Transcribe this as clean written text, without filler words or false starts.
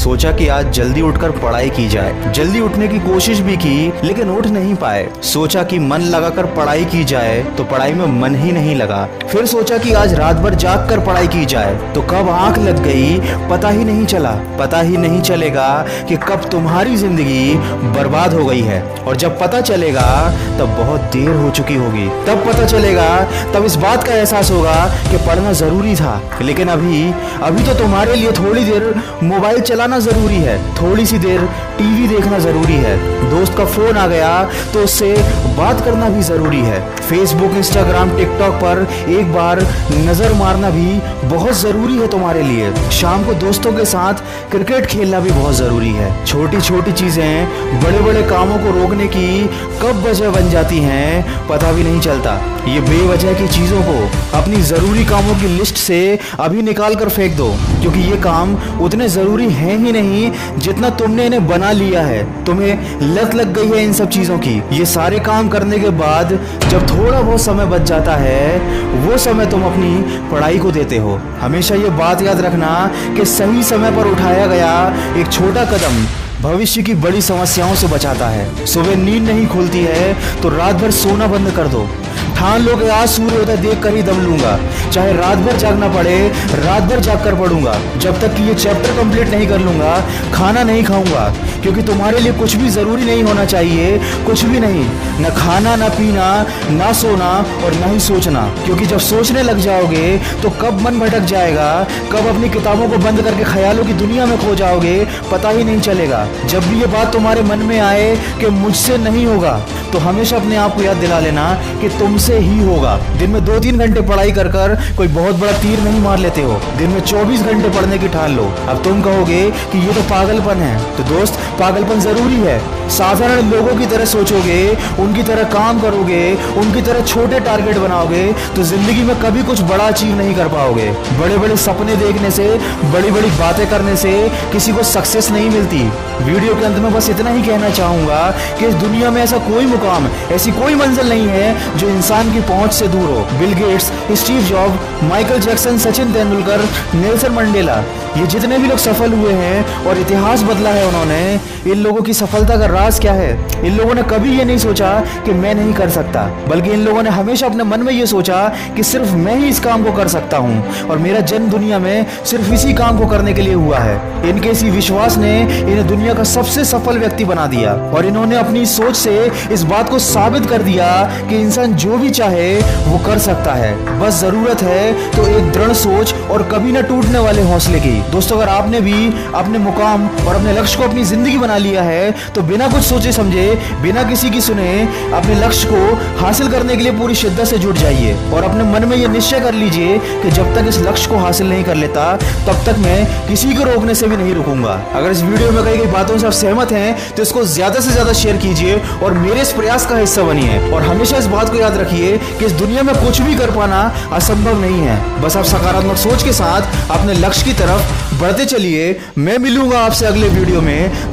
सोचा कि आज जल्दी उठकर पढ़ाई की जाए। जल्दी उठने की कोशिश भी की लेकिन उठ नहीं पाए। सोचा कि मन लगाकर पढ़ाई की जाए तो पढ़ाई में मन ही नहीं लगा। फिर सोचा कि आज रात भर जाग कर पढ़ाई की जाए तो कब आंख लग गई पता ही नहीं चला। पता ही नहीं चलेगा कि कब तुम्हारी जिंदगी बर्बाद हो गई है, और जब पता चलेगा तब बहुत देर हो चुकी होगी। तब पता चलेगा, तब इस बात का एहसास होगा कि पढ़ना जरूरी था। लेकिन अभी तो तुम्हारे लिए थोड़ी देर मोबाइल चलाना जरूरी है, थोड़ी सी देर टीवी देखना जरूरी है, दोस्त का फोन आ गया तो उससे बात करना भी जरूरी है, फेसबुक इंस्टाग्राम टिकटॉक पर एक बार नजर मारना भी बहुत जरूरी है तुम्हारे लिए। शाम को दोस्तों के साथ क्रिकेट खेलना भी बहुत जरूरी है। छोटी छोटी चीजें बड़े बड़े कामों को रोकने की कब वजह बन जाती हैं पता भी नहीं चलता। ये बेवजह की चीजों को अपनी जरूरी कामों की लिस्ट से अभी निकाल कर फेंक दो, क्योंकि ये काम उतने जरूरी हैं ही नहीं जितना तुमने इन्हें बना लिया है। तुम्हें लत लग गई है इन सब चीजों की। ये सारे काम करने के बाद जब थोड़ा बहुत समय बच जाता है वो समय तुम अपनी पढ़ाई को देते हो। हमेशा ये बात याद रखना कि सही समय पर उठाया गया एक छोटा कदम भविष्य की बड़ी समस्याओं से बचाता है। सुबह नींद नहीं खुलती है तो रात भर सोना बंद कर दो। ठान लो कि आज सूर्योदय देख कर ही दम लूंगा, चाहे रात भर जागना पड़े रात भर जाग कर पढ़ूंगा। जब तक कि ये चैप्टर कंप्लीट नहीं कर लूंगा खाना नहीं खाऊंगा, क्योंकि तुम्हारे लिए कुछ भी जरूरी नहीं होना चाहिए, कुछ भी नहीं, न खाना न पीना ना सोना और न ही सोचना। क्योंकि जब सोचने लग जाओगे तो कब मन भटक जाएगा, कब अपनी किताबों को बंद करके ख्यालों की दुनिया में खो जाओगे पता ही नहीं चलेगा। जब भी ये बात तुम्हारे मन में आए कि मुझसे नहीं होगा तो हमेशा अपने आप को याद दिला लेना कि तुमसे ही होगा। दिन में 2-3 घंटे पढ़ाई कर कर कोई बहुत बड़ा तीर नहीं मार लेते हो, दिन में 24 घंटे पढ़ने की ठान लो। अब तुम कहोगे कि ये तो पागलपन है, तो दोस्त पागलपन जरूरी है। साधारण लोगों की तरह सोचोगे, उनकी तरह काम करोगे, उनकी तरह छोटे टारगेट बनाओगे तो जिंदगी में कभी कुछ बड़ा अचीव नहीं कर पाओगे। बड़े बड़े सपने देखने से, बड़ी बड़ी बातें करने से किसी को सक्सेस नहीं मिलती। वीडियो के अंत में बस इतना ही कहना चाहूंगा कि इस दुनिया में ऐसा कोई मुकाम, ऐसी कोई मंजिल नहीं है जो इंसान की पहुंच से दूर हो। Bill Gates, Steve job, Michael Jackson, Sachin Tendulkar, Nelson Mandela, ये जितने भी लोग सफल हुए हैं और इतिहास बदला है उन्होंने, इन लोगों की सफलता का राज क्या है? इन लोगों ने कभी ये नहीं सोचा कि मैं नहीं कर सकता, बल्कि इन लोगों ने हमेशा अपने मन में ये सोचा कि सिर्फ मैं ही इस काम को कर सकता हूँ और मेरा जन्म दुनिया में सिर्फ इसी काम को करने के लिए हुआ है। इनके इसी विश्वास ने इन्हें दुनिया का सबसे सफल व्यक्ति बना दिया और इन्होंने अपनी सोच से इस बात को साबित कर दिया कि इंसान जो भी चाहे वो कर सकता है। बस जरूरत है तो एक दृढ़ सोच और कभी न टूटने वाले हौसले की। दोस्तों, अगर आपने भी अपने मुकाम और अपने लक्ष्य को अपनी जिंदगी बना लिया है तो बिना कुछ सोचे समझे, बिना किसी की सुने अपने लक्ष्य को हासिल करने के लिए पूरी शिद्दत से जुट जाइए और अपने मन में ये निश्चय कर लीजिए कि जब तक इस लक्ष्य को हासिल नहीं कर लेता तब तक मैं किसी को रोकने से भी नहीं रुकूंगा। अगर इस वीडियो में कही गई बातों से आप सहमत हैं तो इसको ज्यादा से ज्यादा शेयर कीजिए और मेरे इस प्रयास का हिस्सा बनिए। और हमेशा इस बात को याद रखिए कि इस दुनिया में कुछ भी कर पाना असंभव नहीं है। बस आप सकारात्मक सोच के साथ अपने लक्ष्य की तरफ बढ़ते चलिए। मैं मिलूंगा आपसे अगले वीडियो में।